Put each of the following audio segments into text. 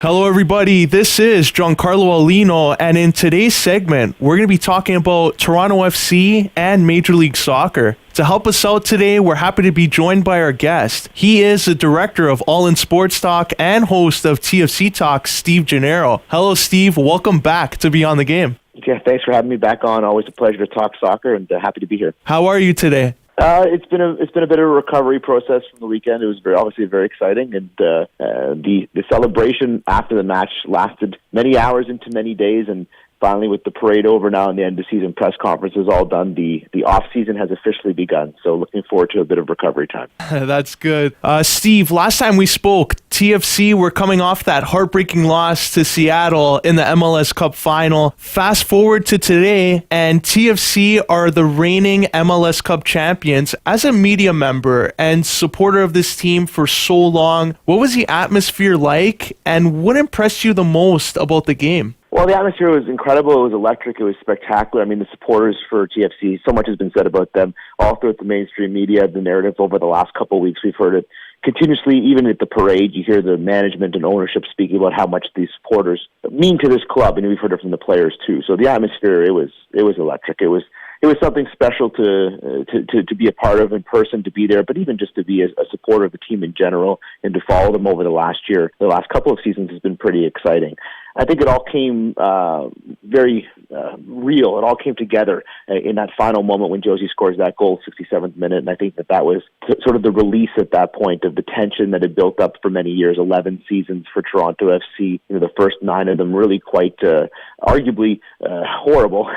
Hello, everybody. This is Giancarlo Aulino, and in today's segment, we're going to be talking about Toronto FC and Major League Soccer. To help us out today, we're happy to be joined by our guest. He is the director of All In Sports Talk and host of TFC Talk, Steve Gennaro. Hello, Steve. Welcome back to Beyond the Game. Yeah, thanks for having me back on. Always a pleasure to talk soccer, and happy to be here. How are you today? It's been a bit of a recovery process from the weekend. It was obviously very exciting, and the celebration after the match lasted many hours into many days, and finally, with the parade over now and the end of season press conferences all done, the off season has officially begun. So looking forward to a bit of recovery time. That's good. Steve, last time we spoke, TFC were coming off that heartbreaking loss to Seattle in the MLS Cup Final. Fast forward to today, and TFC are the reigning MLS Cup champions. As a media member and supporter of this team for so long, what was the atmosphere like, and what impressed you the most about the game? Well, the atmosphere was incredible. It was electric. It was spectacular. I mean, the supporters for TFC, so much has been said about them all throughout the mainstream media, the narrative over the last couple of weeks. We've heard it continuously. Even at the parade, you hear the management and ownership speaking about how much these supporters mean to this club, and we've heard it from the players too. So the atmosphere, it was electric. It was something special to be a part of in person, to be there, but even just to be a supporter of the team in general and to follow them over the last year. The last couple of seasons has been pretty exciting. I think it all came very real. It all came together in that final moment when Josie scores that goal, 67th minute, and I think that was sort of the release at that point of the tension that had built up for many years, 11 seasons for Toronto FC. You know, the first 9 of them really quite arguably horrible,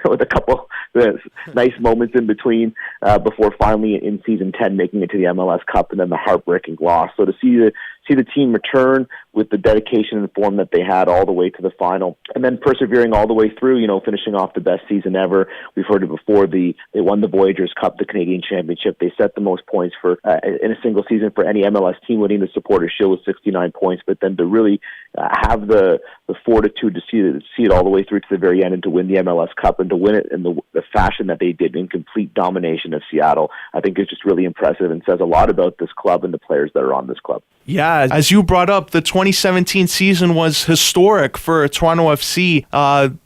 with a couple nice moments in between before finally in season 10 making it to the MLS Cup and then the heartbreaking loss. So to see the team return with the dedication and form that they had all the way to the final, and then persevering all the way through, you know, finishing off the best season ever. We've heard it before. They won the Voyageurs Cup, the Canadian Championship. They set the most points for in a single season for any MLS team, winning the Supporters' Shield with 69 points. But then to really have the fortitude to see it all the way through to the very end and to win the MLS Cup and to win it in the fashion that they did, in complete domination of Seattle, I think is just really impressive and says a lot about this club and the players that are on this club. Yeah, as you brought up, the 2017 season was historic for Toronto FC,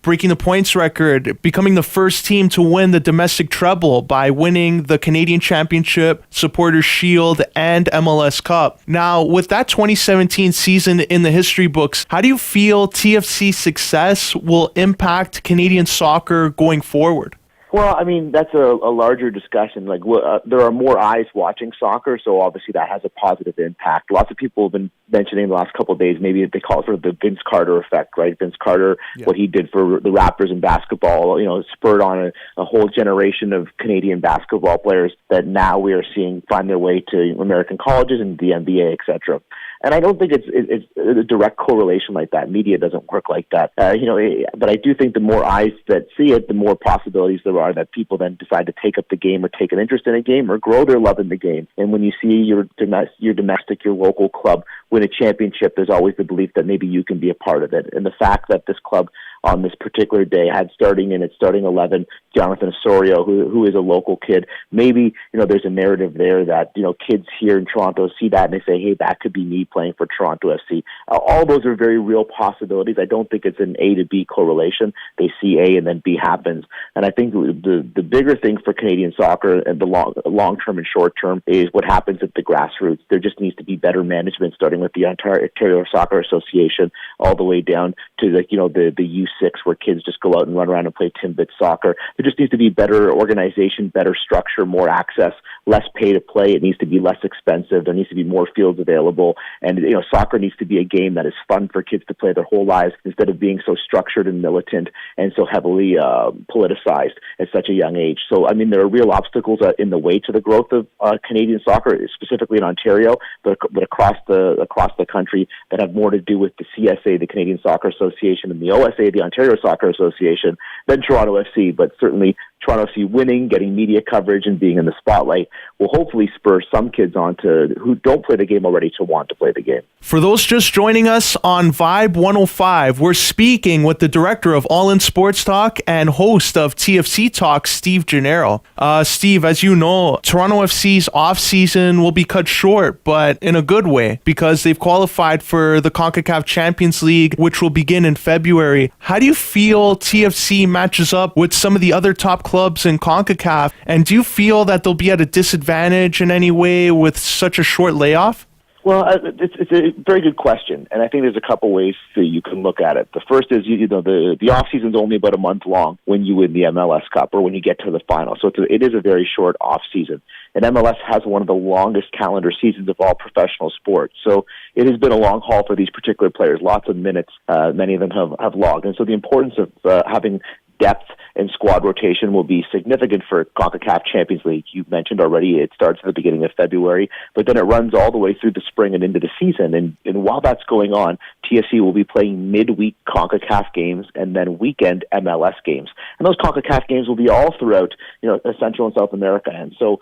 breaking the points record, becoming the first team to win the domestic treble by winning the Canadian Championship, Supporters' Shield, and MLS Cup. Now, with that 2017 season in the history books, how do you feel TFC's success will impact Canadian soccer going forward? Well, I mean, that's a larger discussion. Like, there are more eyes watching soccer, so obviously that has a positive impact. Lots of people have been mentioning in the last couple of days, maybe they call it sort of the Vince Carter effect, right? Vince Carter, what he did for the Raptors in basketball, you know, spurred on a whole generation of Canadian basketball players that now we are seeing find their way to American colleges and the NBA, et cetera. And I don't think it's a direct correlation like that. Media doesn't work like that. But I do think the more eyes that see it, the more possibilities there are that people then decide to take up the game or take an interest in a game or grow their love in the game. And when you see your domestic, your local club win a championship, there's always the belief that maybe you can be a part of it. And the fact that this club on this particular day had starting 11, Jonathan Osorio, who is a local kid, maybe, you know, there's a narrative there that, you know, kids here in Toronto see that and they say, hey, that could be me playing for Toronto FC. All those are very real possibilities. I don't think it's an A to B correlation. They see A and then B happens. And I think the bigger thing for Canadian soccer and the long term and short term is what happens at the grassroots. There just needs to be better management, starting with the Ontario Soccer Association all the way down to the U6, where kids just go out and run around and play Timbit soccer. There just needs to be better organization, better structure, more access, less pay to play. It needs to be less expensive. There needs to be more fields available. And, you know, soccer needs to be a game that is fun for kids to play their whole lives instead of being so structured and militant and so heavily politicized at such a young age. So, I mean, there are real obstacles in the way to the growth of Canadian soccer, specifically in Ontario, but across the country, that have more to do with the CSA, the Canadian Soccer Association, and the OSA, the Ontario Soccer Association, than Toronto FC. But certainly Toronto FC winning, getting media coverage, and being in the spotlight will hopefully spur some kids on who don't play the game already to want to play the game. For those just joining us on Vibe 105, we're speaking with the director of All In Sports Talk and host of TFC Talk, Steve Gennaro. Steve, as you know, Toronto FC's offseason will be cut short, but in a good way, because they've qualified for the CONCACAF Champions League, which will begin in February. How do you feel TFC matches up with some of the other top clubs in CONCACAF, and do you feel that they'll be at a disadvantage in any way with such a short layoff? Well, it's a very good question, and I think there's a couple ways that you can look at it. The first is, the off season's only about a month long when you win the MLS Cup or when you get to the final. So it is a very short off season, and MLS has one of the longest calendar seasons of all professional sports. So it has been a long haul for these particular players. Lots of minutes, many of them have logged, and so the importance of having depth and squad rotation will be significant for CONCACAF Champions League. You mentioned already it starts at the beginning of February, but then it runs all the way through the spring and into the season. And while that's going on, TFC will be playing midweek CONCACAF games and then weekend MLS games. And those CONCACAF games will be all throughout, Central and South America. And so,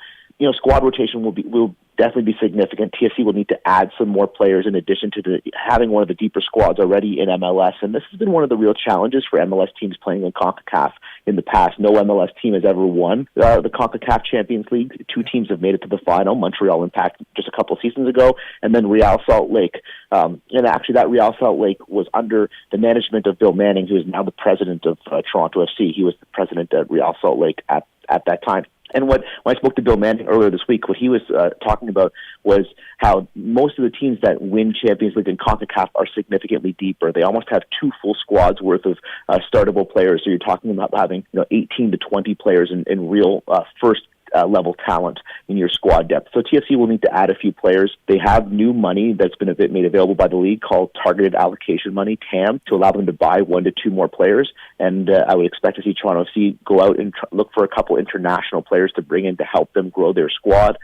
squad rotation will definitely be significant. TFC will need to add some more players in addition to having one of the deeper squads already in MLS. And this has been one of the real challenges for MLS teams playing in CONCACAF in the past. No MLS team has ever won the CONCACAF Champions League. Two teams have made it to the final, Montreal Impact just a couple of seasons ago, and then Real Salt Lake. And actually that Real Salt Lake was under the management of Bill Manning, who is now the president of Toronto FC. He was the president at Real Salt Lake at that time. And when I spoke to Bill Manning earlier this week, what he was talking about was how most of the teams that win Champions League and CONCACAF are significantly deeper. They almost have two full squads worth of startable players. So you're talking about having 18 to 20 players in real first level talent in your squad depth. So TFC will need to add a few players. They have new money that's been made available by the league called Targeted Allocation Money, TAM, to allow them to buy 1 to 2 more players. And I would expect to see Toronto FC go out and look for a couple international players to bring in to help them grow their squad.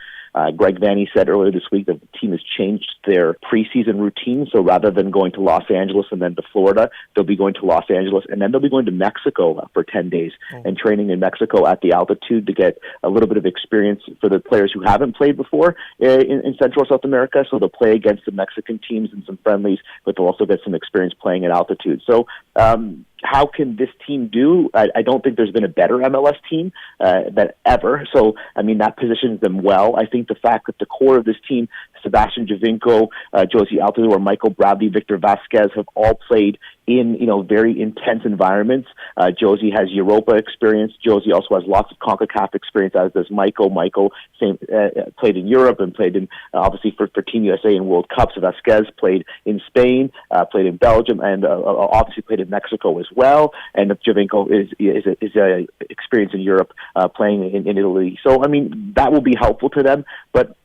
Greg Vanney said earlier this week that the team has changed their preseason routine. So rather than going to Los Angeles and then to Florida, they'll be going to Los Angeles and then they'll be going to Mexico for 10 days and training in Mexico at the altitude to get a little bit of experience for the players who haven't played before in Central South America. So they'll play against the Mexican teams in some friendlies, but they'll also get some experience playing at altitude. So, how can this team do? I don't think there's been a better MLS team than ever. So, that positions them well. I think the fact that the core of this team, Sebastian Giovinco, Josie Altidore, Michael Bradley, Victor Vasquez, have all played in very intense environments. Josie has Europa experience. Josie also has lots of CONCACAF experience, as does Michael. Michael played in Europe and played in obviously for Team USA in World Cups. Vasquez played in Spain, played in Belgium, and obviously played in Mexico as well. And Giovinco is experience in Europe, playing in Italy. So that will be helpful to them, but.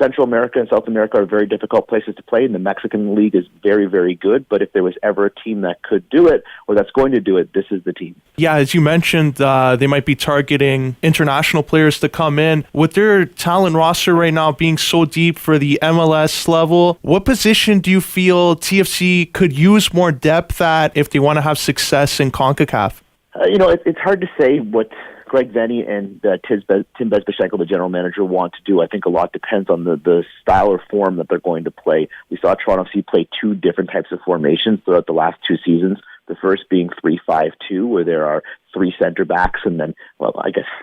Central America and South America are very difficult places to play, and the Mexican League is very, very good. But if there was ever a team that could do it or that's going to do it, this is the team. Yeah, as you mentioned, they might be targeting international players to come in. With their talent roster right now being so deep for the MLS level, what position do you feel TFC could use more depth at if they want to have success in CONCACAF? It's hard to say what Greg Vanney and Tim Bezbashenko, the general manager, want to do. I think a lot depends on the style or form that they're going to play. We saw Toronto FC play 2 different types of formations throughout the last 2 seasons. The first being 3-5-2, where there are 3 center backs and then, 5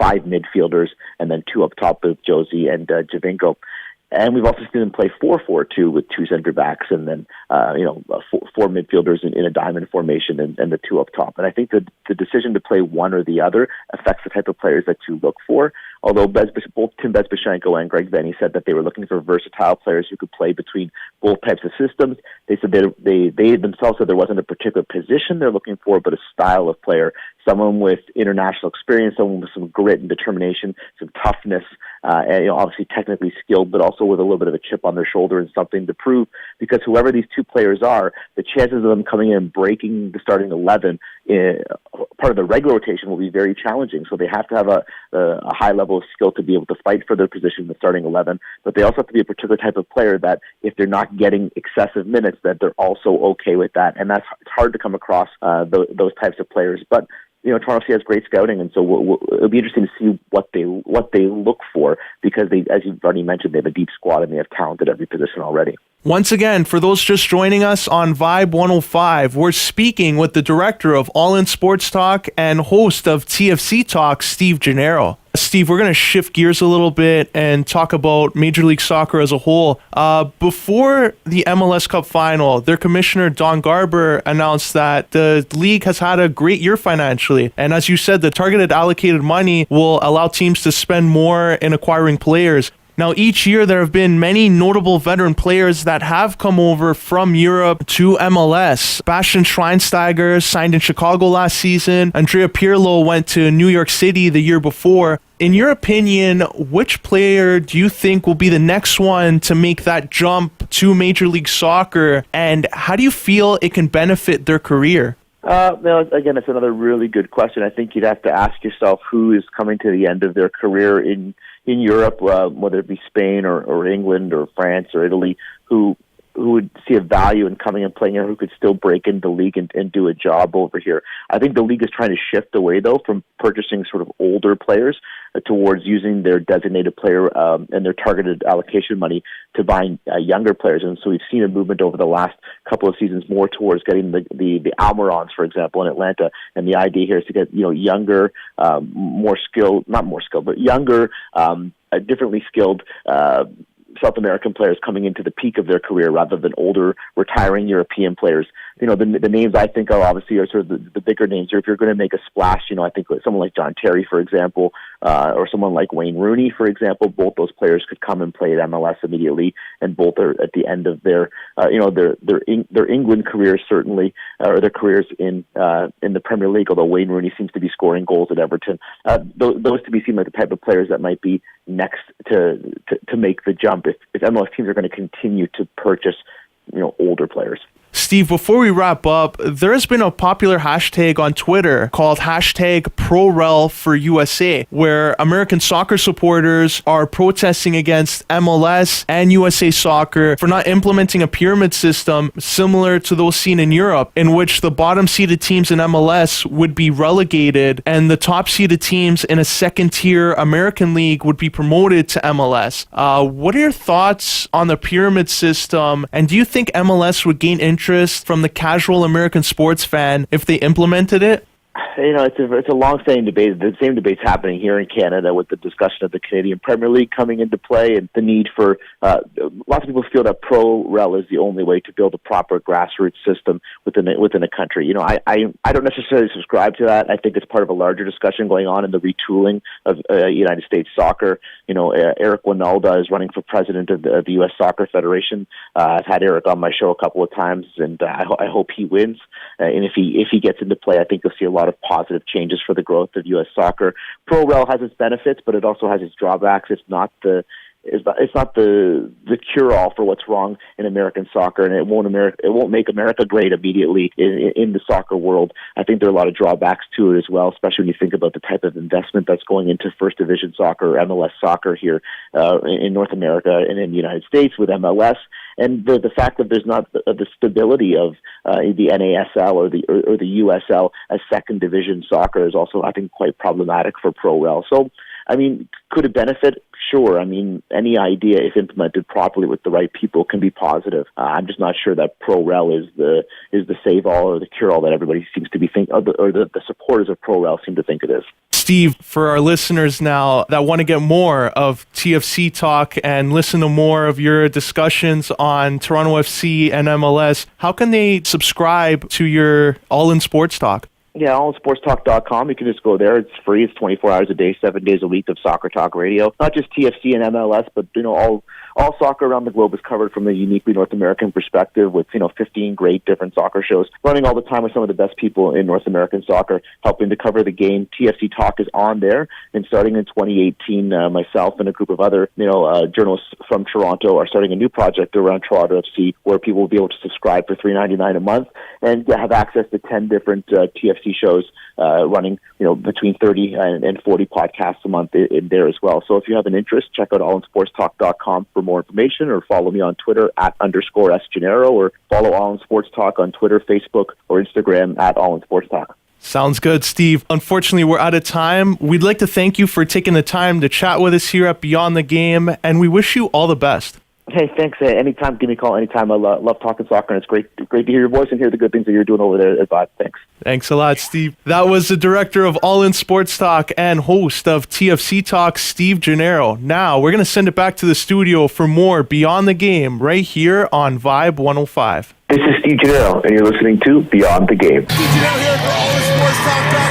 midfielders, and then 2 up top with Josie and Giovinco. And we've also seen them play 4-4-2 with 2 center backs and then, 4 midfielders in a diamond formation and the 2 up top. And I think that the decision to play one or the other affects the type of players that you look for. Although both Tim Bezbashenko and Greg Vanney said that they were looking for versatile players who could play between both types of systems. They said they themselves said there wasn't a particular position they're looking for, but a style of player. Someone with international experience, someone with some grit and determination, some toughness, and obviously technically skilled, but also with a little bit of a chip on their shoulder and something to prove. Because whoever these 2 players are, the chances of them coming in and breaking the starting 11, part of the regular rotation, will be very challenging. So they have to have a high level of skill to be able to fight for their position in the starting 11. But they also have to be a particular type of player that, if they're not getting excessive minutes, that they're also okay with that. And it's hard to come across those types of players. But Toronto FC has great scouting, and so it'll be interesting to see what they look for, because they, as you've already mentioned, they have a deep squad and they have talent at every position already. Once again, for those just joining us on Vibe 105, we're speaking with the director of All In Sports Talk and host of TFC Talk, Steve Gennaro. Steve, we're going to shift gears a little bit and talk about Major League Soccer as a whole. Before the MLS Cup Final, their commissioner, Don Garber, announced that the league has had a great year financially. And as you said, the targeted allocated money will allow teams to spend more in acquiring players. Now, each year there have been many notable veteran players that have come over from Europe to MLS. Bastian Schweinsteiger signed in Chicago last season. Andrea Pirlo went to New York City the year before. In your opinion, which player do you think will be the next one to make that jump to Major League Soccer? And how do you feel it can benefit their career? Again, it's another really good question. I think you'd have to ask yourself who is coming to the end of their career in Europe, whether it be Spain or England or France or Italy, who would see a value in coming and playing here, who could still break into the league and do a job over here. I think the league is trying to shift away, though, from purchasing sort of older players towards using their designated player and their targeted allocation money to buying younger players. And so we've seen a movement over the last couple of seasons more towards getting the Almirons, for example, in Atlanta. And the idea here is to get younger, younger, differently skilled South American players coming into the peak of their career rather than older, retiring European players. The names I think of obviously are sort of the bigger names. Or if you're going to make a splash, I think someone like John Terry, for example, or someone like Wayne Rooney, for example, both those players could come and play at MLS immediately, and both are at the end of their England careers certainly, or their careers in the Premier League. Although Wayne Rooney seems to be scoring goals at Everton, those to be seen like the type of players that might be next to make the jump if MLS teams are going to continue to purchase older players. Steve, before we wrap up, there has been a popular hashtag on Twitter called hashtag ProRelForUSA, where American soccer supporters are protesting against MLS and USA Soccer for not implementing a pyramid system similar to those seen in Europe, in which the bottom-seeded teams in MLS would be relegated and the top-seeded teams in a second-tier American league would be promoted to MLS. What are your thoughts on the pyramid system, and do you think MLS would gain interest from the casual American sports fan if they implemented it? It's a long-standing debate. The same debate's happening here in Canada with the discussion of the Canadian Premier League coming into play and the need for lots of people feel that pro-rel is the only way to build a proper grassroots system within a country. I don't necessarily subscribe to that. I think it's part of a larger discussion going on in the retooling of United States soccer. Eric Winalda is running for president of the U.S. Soccer Federation. I've had Eric on my show a couple of times, and I hope he wins. And if he gets into play, I think you'll see a lot of positive changes for the growth of U.S. soccer. Pro-rel has its benefits, but it also has its drawbacks. It's not the cure-all for what's wrong in American soccer, and it won't make America great immediately in the soccer world. I think there are a lot of drawbacks to it as well, especially when you think about the type of investment that's going into First Division soccer, or MLS soccer here in North America and in the United States with MLS. And the fact that there's not the stability of the NASL or the USL as second division soccer is also, I think, quite problematic for pro-rel. So, could it benefit? Sure. Any idea, if implemented properly with the right people, can be positive. I'm just not sure that pro-rel is the save-all or the cure-all that everybody seems to be thinking, or the supporters of pro-rel seem to think it is. Steve, for our listeners now that want to get more of TFC Talk and listen to more of your discussions on Toronto FC and MLS, how can they subscribe to your All In Sports Talk? Yeah, allinsportstalk.com. You can just go there. It's free. It's 24 hours a day, 7 days a week of soccer talk radio. Not just TFC and MLS, but all soccer around the globe is covered from a uniquely North American perspective with 15 great different soccer shows running all the time with some of the best people in North American soccer helping to cover the game. TFC Talk is on there, and starting in 2018, myself and a group of other journalists from Toronto are starting a new project around Toronto FC where people will be able to subscribe for $3.99 a month and have access to 10 different TFC shows running between 30 and 40 podcasts a month in there as well. So if you have an interest, check out allinsportstalk.com for more information, or follow me on Twitter @_SGennaro, or follow All In Sports Talk on Twitter, Facebook, or Instagram @AllInSportsTalk. Sounds good, Steve. Unfortunately, we're out of time. We'd like to thank you for taking the time to chat with us here at Beyond the Game, and we wish you all the best. Hey, thanks. Anytime, give me a call anytime. I love talking soccer, and it's great to hear your voice and hear the good things that you're doing over there at Vibe. Thanks. Thanks a lot, Steve. That was the director of All In Sports Talk and host of TFC Talk, Steve Gennaro. Now, we're going to send it back to the studio for more Beyond the Game right here on Vibe 105. This is Steve Gennaro, and you're listening to Beyond the Game. Steve Gennaro here for allinsportstalk.com.